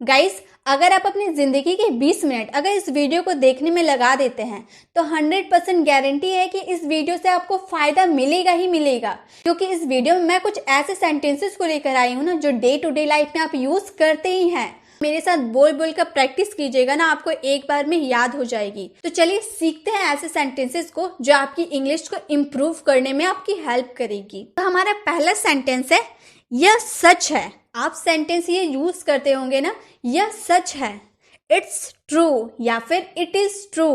Guys, अगर आप अपनी ज़िंदगी के 20 मिनट अगर इस वीडियो को देखने में लगा देते हैं तो 100% गारंटी है कि इस वीडियो से आपको फ़ायदा मिलेगा ही मिलेगा। क्योंकि इस वीडियो में मैं कुछ ऐसे सेंटेंसेस को लेकर आई हूँ ना जो डे टू डे लाइफ में आप यूज़ करते ही हैं। मेरे साथ बोल बोल कर प्रैक्टिस कीजिएगा ना, आपको एक बार में याद हो जाएगी। तो चलिए सीखते हैं ऐसे सेंटेंसेस को जो आपकी इंग्लिश को इम्प्रूव करने में आपकी हेल्प करेगी। तो हमारा पहला सेंटेंस है, यह सच है। आप सेंटेंस ये यूज करते होंगे ना, यह सच है, इट्स ट्रू या फिर इट इज ट्रू।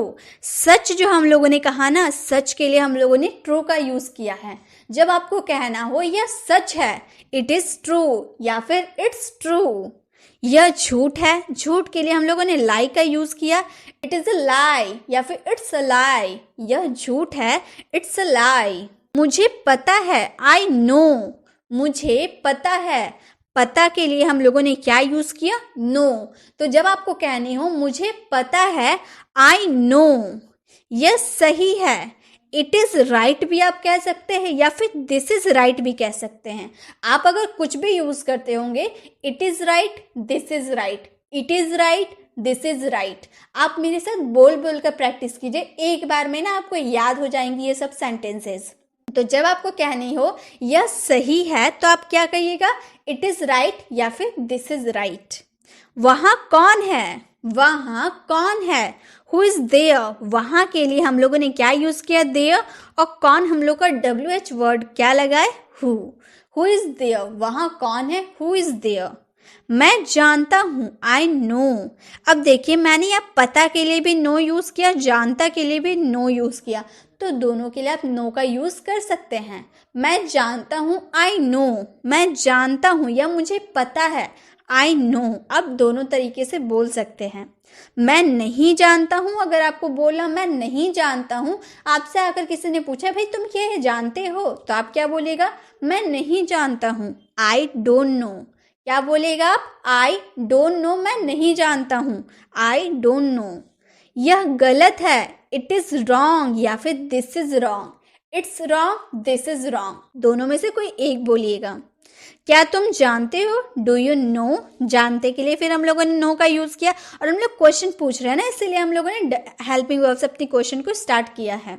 सच जो हम लोगों ने कहा ना, सच के लिए हम लोगों ने ट्रू का यूज किया है। जब आपको कहना हो यह सच है, इट इज ट्रू या फिर इट्स ट्रू। यह झूठ है, झूठ के लिए हम लोगों ने लाई का यूज किया, इट इज अ लाई या फिर इट्स अ लाई। यह झूठ है, इट्स अ लाई। मुझे पता है, आई नो, मुझे पता है। पता के लिए हम लोगों ने क्या यूज किया, नो। तो जब आपको कहनी हो मुझे पता है, आई नो। यह सही है, इट इज राइट भी आप कह सकते हैं या फिर दिस इज राइट भी कह सकते हैं। आप अगर कुछ भी यूज करते होंगे, it is right, this is right, it is right, this is right. आप मेरे साथ बोल बोल कर प्रैक्टिस कीजिए, एक बार में ना आपको याद हो जाएंगी ये सब सेंटेंसेस। तो जब आपको कहनी हो यह सही है तो आप क्या कहिएगा, इट इज राइट या फिर दिस इज राइट। वहां कौन है, वहां कौन है, हु इज देयर। वहां के लिए हम लोगों ने क्या यूज किया, देयर, और कौन हम लोग का WH वर्ड क्या लगाए, हु इज देयर। वहां कौन है, हु इज देयर। मैं जानता हूँ, आई नो। अब देखिए, मैंने यहाँ पता के लिए भी नो यूज किया, जानता के लिए भी नो यूज किया, तो दोनों के लिए आप नो का यूज कर सकते हैं। मैं जानता हूँ, आई नो, मैं जानता हूँ या मुझे पता है, आई नो। आप दोनों तरीके से बोल सकते हैं। मैं नहीं जानता हूँ, अगर आपको बोलना मैं नहीं जानता हूँ, आपसे आकर किसी ने पूछा भाई तुम ये जानते हो, तो आप क्या बोलेगा, मैं नहीं जानता हूँ, आई डोंट नो। क्या बोलेगा आप, आई डोंट नो, मैं नहीं जानता हूँ, आई डोंट नो। यह गलत है, इट इज रॉन्ग या फिर this is wrong. It's wrong, this is wrong. दोनों में से कोई एक बोलिएगा। क्या तुम जानते हो, डू यू नो। जानते के लिए फिर हम लोगों ने नो का यूज किया, और हम लोग क्वेश्चन पूछ रहे हैं ना, इसलिए हम लोगों ने हेल्पिंग वर्ब से अपनी क्वेश्चन को स्टार्ट किया है।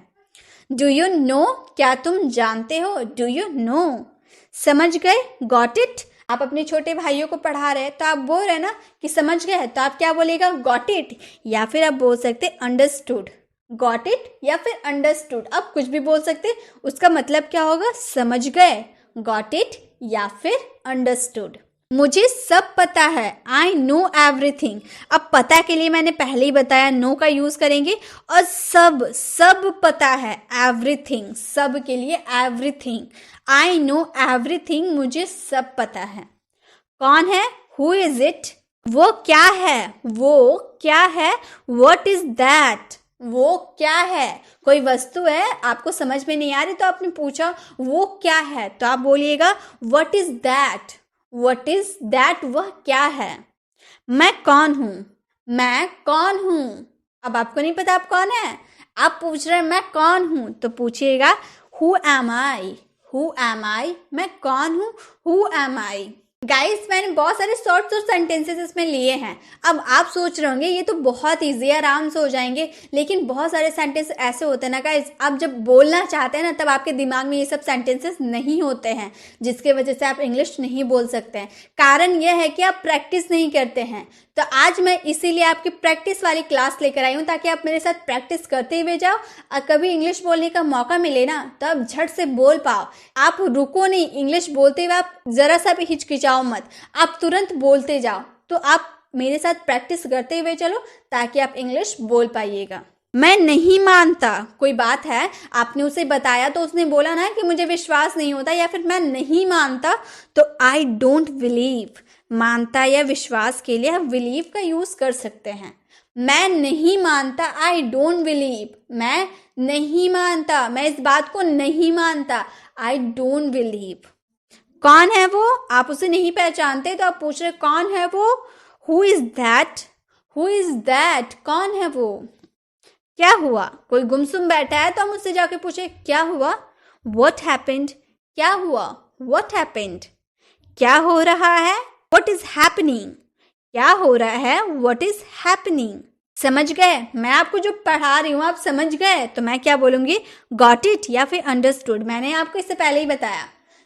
डू यू नो, क्या तुम जानते हो, डू यू नो। समझ गए, गॉट इट। आप अपने छोटे भाइयों को पढ़ा रहे हैं तो आप बोल रहे हैं ना कि समझ गए, तो आप क्या बोलेगा, गॉट इट, या फिर आप बोल सकते अंडरस्टूड। गॉट इट या फिर अंडरस्टूड, आप कुछ भी बोल सकते, उसका मतलब क्या होगा, समझ गए, गॉट इट या फिर अंडरस्टूड। मुझे सब पता है, आई नो एवरीथिंग। अब पता के लिए मैंने पहले ही बताया नो का यूज करेंगे, और सब पता है, एवरीथिंग, सब के लिए एवरीथिंग। आई नो एवरीथिंग, मुझे सब पता है। कौन है, हु इज इट। वो क्या है, वो क्या है, व्हाट इज दैट। वो क्या है, कोई वस्तु है, आपको समझ में नहीं आ रही तो आपने पूछा वो क्या है, तो आप बोलिएगा what is that, what is that, वह क्या है। मैं कौन हूँ, मैं कौन हूँ। अब आपको नहीं पता आप कौन है, आप पूछ रहे हैं मैं कौन हूँ, तो पूछिएगा who am I, who am I, मैं कौन हूँ, हु एम आई। गाइस, मैंने बहुत सारे शॉर्ट सेंटेंसेस इसमें लिए हैं। अब आप सोच रहे होंगे ये तो बहुत ईजी है, आराम से हो जाएंगे, लेकिन बहुत सारे सेंटेंस ऐसे होते हैं ना गाइस, आप जब बोलना चाहते हैं ना तब आपके दिमाग में ये सब सेंटेंसेस नहीं होते हैं, जिसके वजह से आप इंग्लिश नहीं बोल सकते हैं। कारण यह है कि आप प्रैक्टिस नहीं करते हैं। तो आज मैं इसीलिए आपकी प्रैक्टिस वाली क्लास लेकर आई हूँ, ताकि आप मेरे साथ प्रैक्टिस करते हुए जाओ, और कभी इंग्लिश बोलने का मौका मिले ना तब झट से बोल पाओ। आप रुको नहीं, इंग्लिश बोलते हुए आप जरा सा भी हिचकिचाओ मत, आप तुरंत बोलते जाओ। तो आप मेरे साथ प्रैक्टिस करते हुए चलो ताकि आप इंग्लिश बोल पाइएगा। मैं नहीं मानता, कोई बात है, आपने उसे बताया तो उसने बोला ना कि मुझे विश्वास नहीं होता, या फिर मैं नहीं मानता, तो आई डोंट बिलीव। मानता या विश्वास के लिए आप बिलीव का यूज कर सकते हैं। मैं नहीं मानता, आई डोंट बिलीव। मैं नहीं मानता, मैं इस बात को नहीं मानता, आई डोंट बिलीव। कौन है वो, आप उसे नहीं पहचानते तो आप पूछ रहे कौन है वो, who is that, who is that, कौन है वो। क्या हुआ, कोई गुमसुम बैठा है तो हम उससे जाके पूछे क्या हुआ, व्हाट हैपेंड, क्या हुआ, व्हाट हैपेंड। क्या हो रहा है, व्हाट इज हैपनिंग, क्या हो रहा है, व्हाट इज हैपनिंग। समझ गए, मैं आपको जो पढ़ा रही हूँ आप समझ गए, तो मैं क्या बोलूंगी, गॉट इट या फिर अंडरस्टूड। मैंने आपको इससे पहले ही बताया,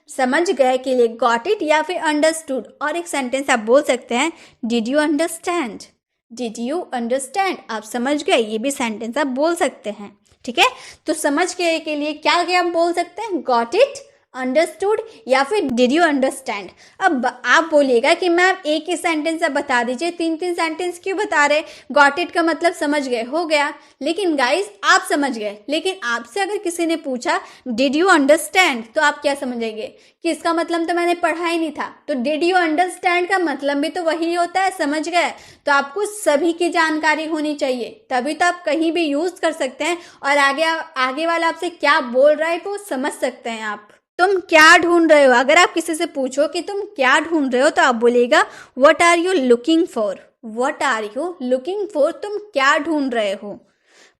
समझ गए के लिए गॉट इट या फिर अंडरस्टूड। और एक सेंटेंस आप बोल सकते हैं, did you understand, did you understand, आप समझ गए, ये भी सेंटेंस आप बोल सकते हैं। ठीक है, तो समझ गए के लिए क्या क्या आप बोल सकते हैं, गॉट इट, अंडरस्टूड या फिर डिड यू अंडरस्टैंड। अब आप बोलिएगा कि मैम एक ही सेंटेंस आप बता दीजिए, तीन तीन सेंटेंस क्यों बता रहे, गॉट इट का मतलब समझ गए, हो गया। लेकिन गाइस आप समझ गए, लेकिन आपसे अगर किसी ने पूछा डिड यू अंडरस्टैंड, तो आप क्या समझेंगे कि इसका मतलब तो मैंने पढ़ा ही नहीं था। तो डिड यू अंडरस्टैंड का मतलब भी तो वही होता है, समझ गए। तो आपको सभी की जानकारी होनी चाहिए, तभी तो आप कहीं भी यूज कर सकते हैं और आगे वाला आपसे क्या बोल रहा है वो समझ सकते हैं आप। तुम क्या ढूंढ रहे हो, अगर आप किसी से पूछो कि तुम क्या ढूंढ रहे हो, तो आप बोलिएगा what are you looking for, what are you looking for, तुम क्या ढूंढ रहे हो।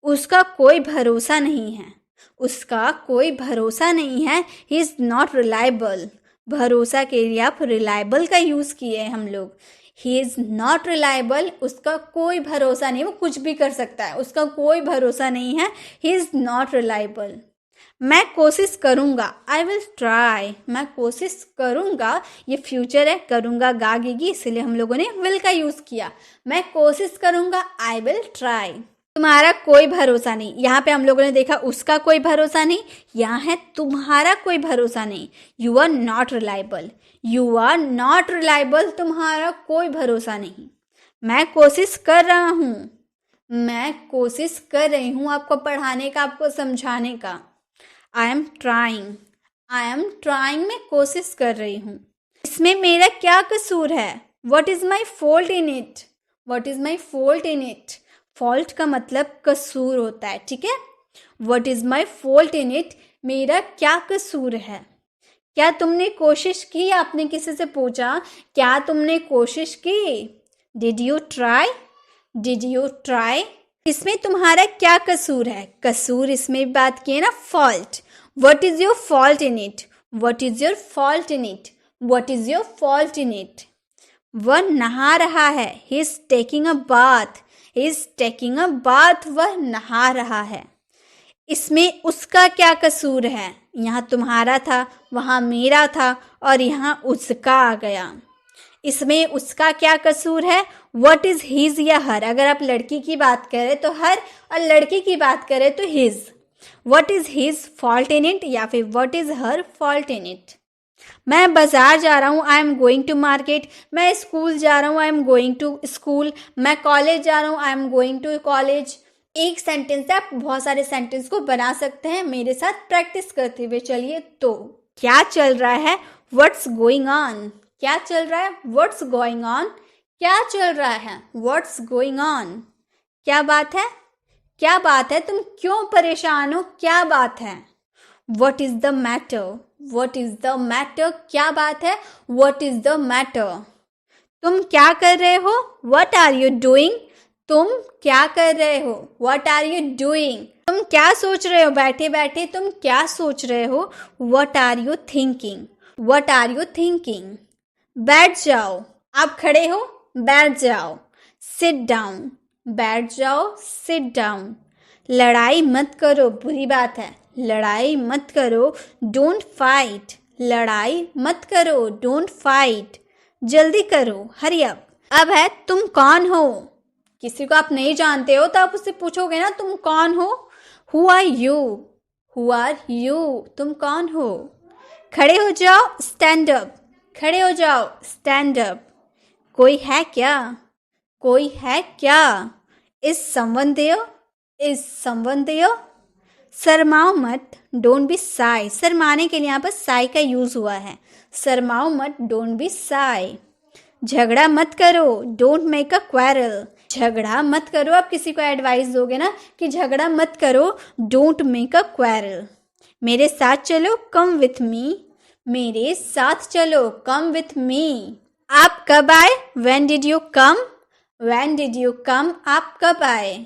उसका कोई भरोसा नहीं है, उसका कोई भरोसा नहीं है, ही इज नॉट रिलायबल। भरोसा के लिए आप रिलायबल का यूज किए हैं हम लोग। ही इज नॉट रिलायबल, उसका कोई भरोसा नहीं, वो कुछ भी कर सकता है, उसका कोई भरोसा नहीं है, ही इज नॉट रिलायबल। मैं कोशिश करूंगा, आई विल ट्राई, मैं कोशिश करूंगा, ये फ्यूचर है, करूंगा गागेगी, इसलिए हम लोगों ने विल का यूज किया। मैं कोशिश करूंगा, आई विल ट्राई। तुम्हारा कोई भरोसा नहीं, यहाँ पे हम लोगों ने देखा उसका कोई भरोसा नहीं, यहाँ है तुम्हारा कोई भरोसा नहीं, you are not reliable, you are not reliable, तुम्हारा कोई भरोसा नहीं। मैं कोशिश कर रहा हूँ, मैं कोशिश कर रही हूँ आपको पढ़ाने का, आपको समझाने का। I am trying, I am trying, मैं कोशिश कर रही हूँ। इसमें मेरा क्या कसूर है, what is my fault in it, what is my fault in it. Fault का मतलब कसूर होता है, ठीक है। What is my fault in it, मेरा क्या कसूर है। क्या तुमने कोशिश की, आपने किसी से पूछा क्या तुमने कोशिश की, did you try, did you try. इसमें तुम्हारा क्या कसूर है, कसूर इसमें बात की है ना, fault. What is your fault in it, what is your fault in it, what is your fault in it. वह नहा रहा है, he is taking a bath, he is taking a bath, वह नहा रहा है। इसमें उसका क्या कसूर है, यहाँ तुम्हारा था, वहाँ मेरा था, और यहाँ उसका आ गया। इसमें उसका क्या कसूर है, व्हाट इज हिज या हर। अगर आप लड़की की बात करें तो हर, और लड़की की बात करें तो his. What is his fault in it, या फिर what is her fault in it. मैं बाजार जा रहा हूँ, I am going to market. मैं स्कूल जा रहा हूँ, I am going to school. मैं कॉलेज जा रहा हूँ, I am going to college. एक सेंटेंस से आप बहुत सारे सेंटेंस को बना सकते हैं मेरे साथ प्रैक्टिस करते हुए। चलिए, तो क्या चल रहा है, व्हाट्स गोइंग ऑन। क्या चल रहा है, व्हाट्स गोइंग ऑन। क्या चल रहा है, व्हाट्स गोइंग ऑन। क्या बात है, क्या बात है, तुम क्यों परेशान हो, क्या बात है। What is the matter, what is the matter, क्या बात है, व्हाट इज द मैटर। तुम क्या कर रहे हो, व्हाट आर यू डूइंग। तुम क्या कर रहे हो, व्हाट आर यू डूइंग। तुम क्या सोच रहे हो बैठे बैठे, तुम क्या सोच रहे हो, what are you thinking, what are you thinking. बैठ जाओ, आप खड़े हो, बैठ जाओ, सिट डाउन, बैठ जाओ, सिट डाउन। लड़ाई मत करो, बुरी बात है, लड़ाई मत करो, डोंट फाइट, लड़ाई मत करो, डोंट फाइट। जल्दी करो, हरी अप। अब है तुम कौन हो। किसी को आप नहीं जानते हो तो आप उससे पूछोगे ना, तुम कौन हो, who are you, who are you, तुम कौन हो। खड़े हो जाओ, स्टैंड अप, खड़े हो जाओ, स्टैंड अप। कोई है क्या, कोई है क्या। Is someone there, is someone there. शर्माओ मत, डोंट बी साई। शर्माने के लिए यहाँ पर साई का यूज हुआ है, शर्माओ मत, डोंट बी साई। झगड़ा मत करो, डोंट मेक अ क्वारल। झगड़ा मत करो, आप किसी को एडवाइस दोगे ना कि झगड़ा मत करो, डोंट मेक अ क्वारल। मेरे साथ चलो, कम विथ मी, मेरे साथ चलो, कम विथ मी। आप कब आए, when did you come, when did you come, आप कब आए।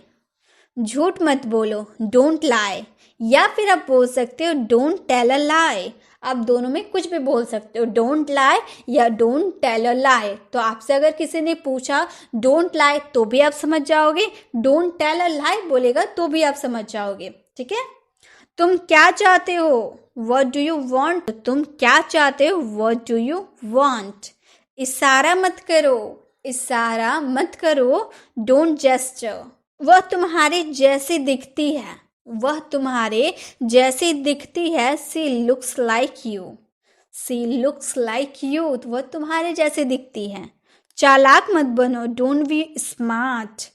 झूठ मत बोलो, डोंट लाई, या फिर आप बोल सकते हो डोंट टेल अ लाई। आप दोनों में कुछ भी बोल सकते हो, डोंट लाई या डोंट टेल अ लाई। तो आपसे अगर किसी ने पूछा डोंट लाई तो भी आप समझ जाओगे, डोंट टेल अ लाई बोलेगा तो भी आप समझ जाओगे। ठीक है, तुम क्या चाहते हो, व्हाट डू यू वांट, तुम क्या चाहते हो, व्हाट डू यू वांट। इशारा मत करो, इशारा मत करो, डोंट जेस्चर। वह तुम्हारे जैसी दिखती है, वह तुम्हारे जैसी दिखती है, she looks like you, she looks like you, वह तुम्हारे जैसे दिखती है। चालाक मत बनो, डोंट बी स्मार्ट,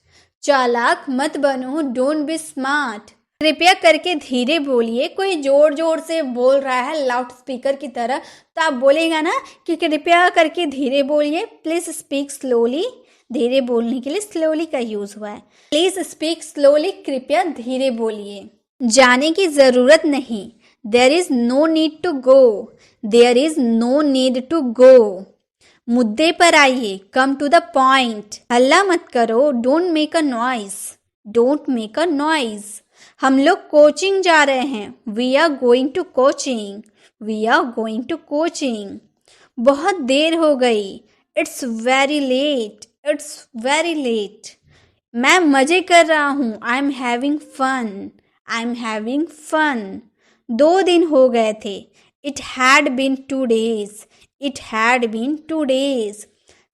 चालाक मत बनो, डोंट बी स्मार्ट। कृपया करके धीरे बोलिए, कोई जोर जोर से बोल रहा है लाउड स्पीकर की तरह, तो आप बोलेगा ना कि कृपया करके धीरे बोलिए, प्लीज स्पीक स्लोली। धीरे बोलने के लिए स्लोली का यूज हुआ है, प्लीज स्पीक स्लोली, कृपया धीरे बोलिए। जाने की जरूरत नहीं, there is no need to go, there is no need to go. मुद्दे पर आइए, कम टू द पॉइंट। हल्ला मत करो, don't make a noise, don't make a noise. हम लोग कोचिंग जा रहे हैं, we are going to coaching, we are going to coaching. बहुत देर हो गई, it's very late, it's very late. मैं मजे कर रहा हूँ, I am having fun, I am having fun. 2 दिन हो गए थे, it had been 2 days, it had been 2 days।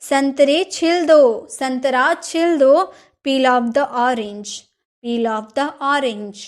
संतरे छिल दो, संतरा छिल दो, peel off the orange, peel off the orange.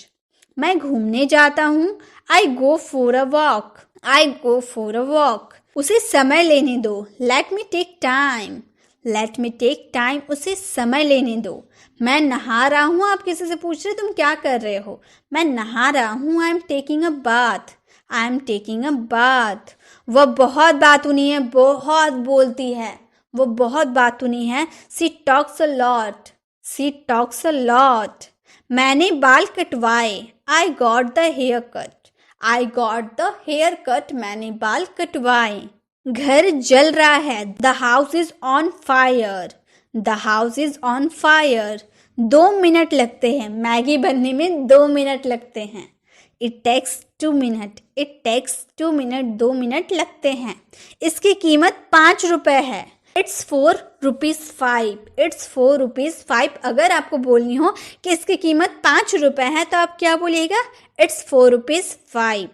मैं घूमने जाता हूँ, I go for a walk, I go for a walk. उसे समय लेने दो, let me take time, let me take time, उसे समय लेने दो। मैं नहा रहा हूँ, आप किसी से पूछ रहे तुम क्या कर रहे हो, मैं नहा रहा हूँ, I am taking a bath, I am taking a bath. वह बहुत बातूनी है, बहुत बोलती है, वो बहुत बातूनी है, she talks a lot, she talks a lot. मैंने बाल कटवाए, I got the haircut, I got the haircut, मैंने बाल कटवाए। घर जल रहा है, the house is on fire, the house is on fire. 2 minute लगते हैं, मैगी बनने में 2 मिनट लगते हैं। It takes 2 minute, it takes 2 minute, 2 minute लगते हैं। इसकी कीमत 5 रुपए है, इट्स 4 रुपीज़ 5, इट्स 4 रुपीज़ 5। अगर आपको बोलनी हो कि इसकी कीमत 5 रुपए है तो आप क्या बोलिएगा, इट्स 4 रुपीज़ 5।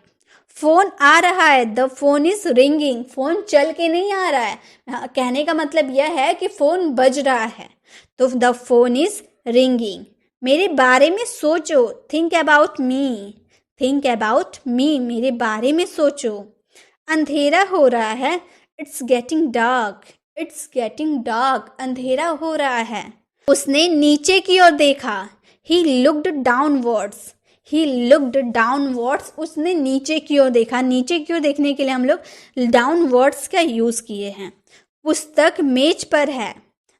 फोन आ रहा है, the phone is ringing, phone चल के नहीं आ रहा है, कहने का मतलब यह है कि फोन बज रहा है, तो द फोन इज रिंगिंग। मेरे बारे में सोचो, think about me, think about me, मेरे बारे में सोचो। अंधेरा हो रहा है, it's getting dark, it's getting dark, अंधेरा हो रहा है। उसने नीचे की ओर देखा, he looked downwards, he looked downwards, उसने नीचे की ओर देखा। नीचे की ओर देखने के लिए हम लोग डाउनवर्ड्स का यूज किए हैं। पुस्तक मेज पर है,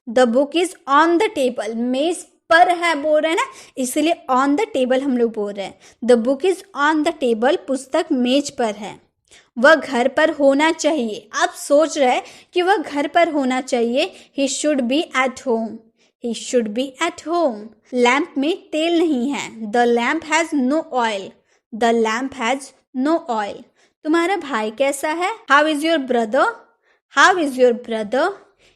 the book is on the table, मेज पर है बोल रहे हैं ना, इसलिए ऑन द टेबल हम लोग बोल रहे हैं। The book is on the table, पुस्तक मेज पर है। वह घर पर होना चाहिए, आप सोच रहे हैं कि वह घर पर होना चाहिए, he should be at home, he should be at home. Lamp में तेल नहीं है, the lamp has no oil, the lamp has no oil. तुम्हारा भाई कैसा है, how is your brother, how is your brother.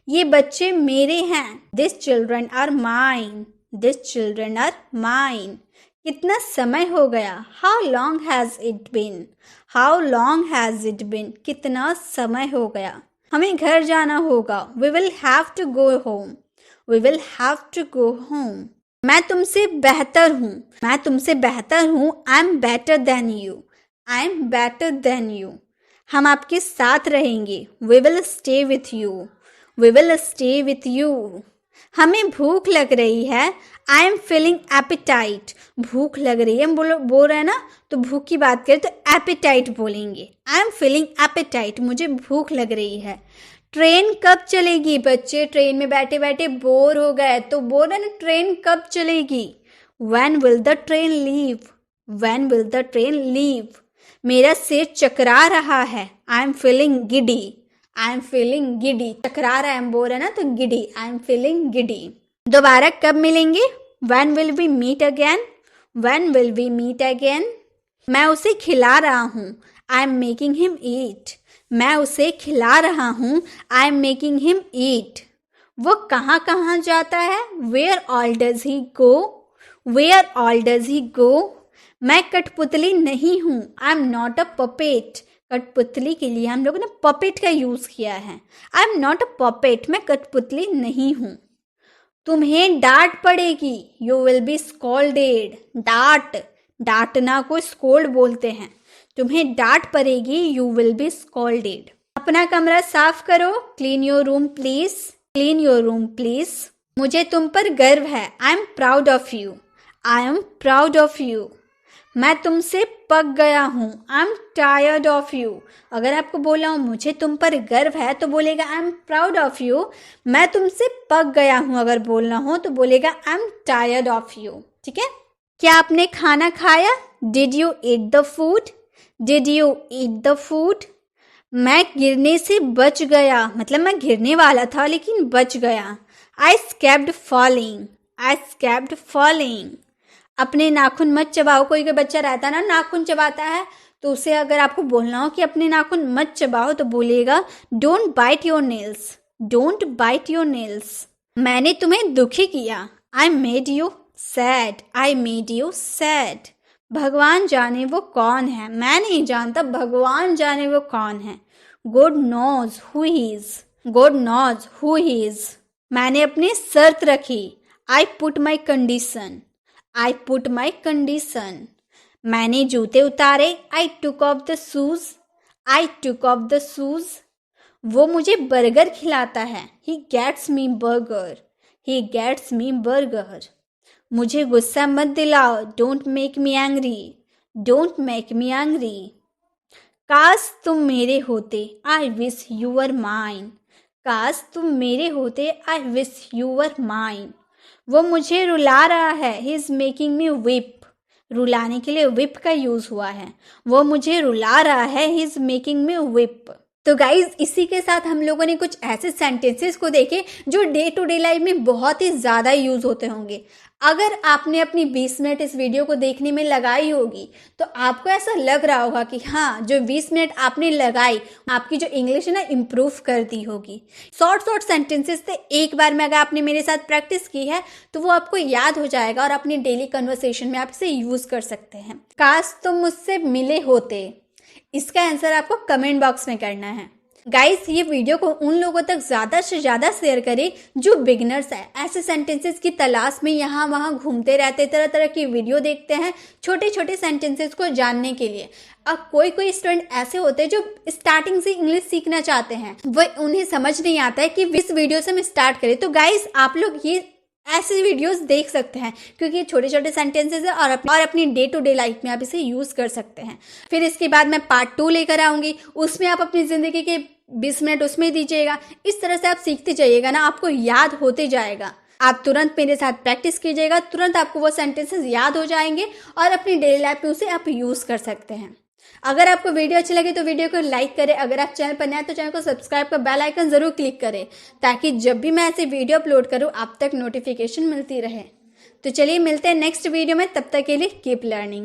ये बच्चे मेरे हैं, this children are mine, this children are mine. कितना समय हो गया, how long has it been, how long has it been, कितना समय हो गया। हमें घर जाना होगा, we will have to go home, we will have to go home. मैं तुमसे बेहतर हूँ, मैं तुमसे बेहतर हूँ, I am better than you, I am better than you. हम आपके साथ रहेंगे, we will stay with you, we will stay with you. हमें भूख लग रही है, आई एम फीलिंग एपिटाइट, भूख लग रही है, हम बोल रहे हैं ना, तो भूख की बात करें तो एपिटाइट बोलेंगे, आई एम फीलिंग एपिटाइट, मुझे भूख लग रही है। ट्रेन कब चलेगी, बच्चे ट्रेन में बैठे बैठे बोर हो गए तो बोल रहे ना ट्रेन कब चलेगी, when will the train leave, when will the train leave. मेरा सिर चकरा रहा है, I am feeling giddy, I am feeling giddy, चकरा रहा है हम बोल रहे हैं ना तो giddy, I am feeling giddy. दोबारा कब मिलेंगे, when will we meet again, when will we meet again. मैं उसे खिला रहा हूँ, I am making him eat. मैं उसे खिला रहा हूँ, I am making him eat. वो कहाँ कहाँ जाता है, where all does he go, where all does he go. मैं कठपुतली नहीं हूँ, I am not a puppet. कठपुतली के लिए हम लोगों ने पपेट का यूज किया है। I am not a puppet, मैं कठपुतली नहीं हूँ। तुम्हें डांट पड़ेगी, यू विल बी स्कॉल्डेड। डांट, डांटना को स्कोल्ड बोलते हैं। तुम्हें डांट पड़ेगी, यू विल बी स्कॉल्डेड। अपना कमरा साफ करो, clean your room please, clean your room please. मुझे तुम पर गर्व है, I am proud of you, I am proud of you. मैं तुमसे पक गया हूँ, I am tired of you. अगर आपको बोला हूँ मुझे तुम पर गर्व है तो बोलेगा I am proud of you. मैं तुमसे पक गया हूँ अगर बोलना हो तो बोलेगा I am tired of you. ठीक है। क्या आपने खाना खाया, did you eat the food, did you eat the food. मैं गिरने से बच गया, मतलब मैं गिरने वाला था लेकिन बच गया। आई स्केप्ड फॉलिंग, आई स्केप्ड फॉलिंग। अपने नाखून मत चबाओ। कोई बच्चा रहता है ना नाखून चबाता है, तो उसे अगर आपको बोलना हो कि अपने नाखून मत चबाओ तो बोलेगा don't bite your nails, don't bite your nails. मैंने तुम्हें दुखी किया, I made you sad, I made you sad. भगवान जाने वो कौन है, मैं नहीं जानता, भगवान जाने वो कौन है। God knows who he is, God knows who he is. मैंने अपनी शर्त रखी, I put my condition, I put my condition. मैंने जूते उतारे, I took off the shoes, I took off the shoes. वो मुझे बर्गर खिलाता है, he gets me burger, he gets me burger. मुझे गुस्सा मत दिलाओ, don't make me angry, don't make me angry. काश तुम मेरे होते, I wish you were mine, काश तुम मेरे होते, I wish you were mine. वो मुझे रुला रहा है, he is making me weep. रुलाने के लिए विप का यूज हुआ है। वो मुझे रुला रहा है, he is making me whip. तो गाइज इसी के साथ हम लोगों ने कुछ ऐसे सेंटेंसेस को देखे जो डे टू डे लाइफ में बहुत ही ज़्यादा यूज होते होंगे। अगर आपने अपनी 20 मिनट इस वीडियो को देखने में लगाई होगी तो आपको ऐसा लग रहा होगा कि हाँ, जो 20 मिनट आपने लगाई आपकी जो इंग्लिश है ना इम्प्रूव कर दी होगी। शॉर्ट सेंटेंसेस थे, एक बार में अगर आपने मेरे साथ प्रैक्टिस की है तो वो आपको याद हो जाएगा और अपनी डेली कन्वर्सेशन में आप इसे यूज कर सकते हैं। काश तुम मुझसे मिले होते, इसका आंसर आपको कमेंट बॉक्स में करना है। गाइस ये वीडियो को उन लोगों तक ज़्यादा से ज़्यादा शेयर करें जो बिगनर्स है, ऐसे सेंटेंसेस की तलाश में यहाँ वहाँ घूमते रहते, तरह तरह की वीडियो देखते हैं छोटे छोटे सेंटेंसेस को जानने के लिए। अब कोई स्टूडेंट ऐसे होते हैं जो स्टार्टिंग से इंग्लिश सीखना चाहते हैं, वो उन्हें समझ नहीं आता है कि इस वीडियो से हम स्टार्ट करें। तो गाइस आप लोग ये ऐसे वीडियोस देख सकते हैं क्योंकि ये छोटे छोटे सेंटेंसेस है और अपनी डे टू डे लाइफ में आप इसे यूज कर सकते हैं। फिर इसके बाद मैं पार्ट 2 लेकर आऊंगी, उसमें आप अपनी जिंदगी के 20 मिनट उसमें दीजिएगा। इस तरह से आप सीखते जाइएगा ना, आपको याद होते जाएगा। आप तुरंत मेरे साथ प्रैक्टिस कीजिएगा, तुरंत आपको वो सेंटेंसेस याद हो जाएंगे और अपनी डेली लाइफ में उसे आप यूज कर सकते हैं। अगर आपको वीडियो अच्छी लगे तो वीडियो को लाइक करें। अगर आप चैनल पर नए हैं तो चैनल को सब्सक्राइब कर बेल आइकन जरूर क्लिक करें ताकि जब भी मैं ऐसे वीडियो अपलोड करूं आप तक नोटिफिकेशन मिलती रहे। तो चलिए मिलते हैं नेक्स्ट वीडियो में, तब तक के लिए कीप लर्निंग।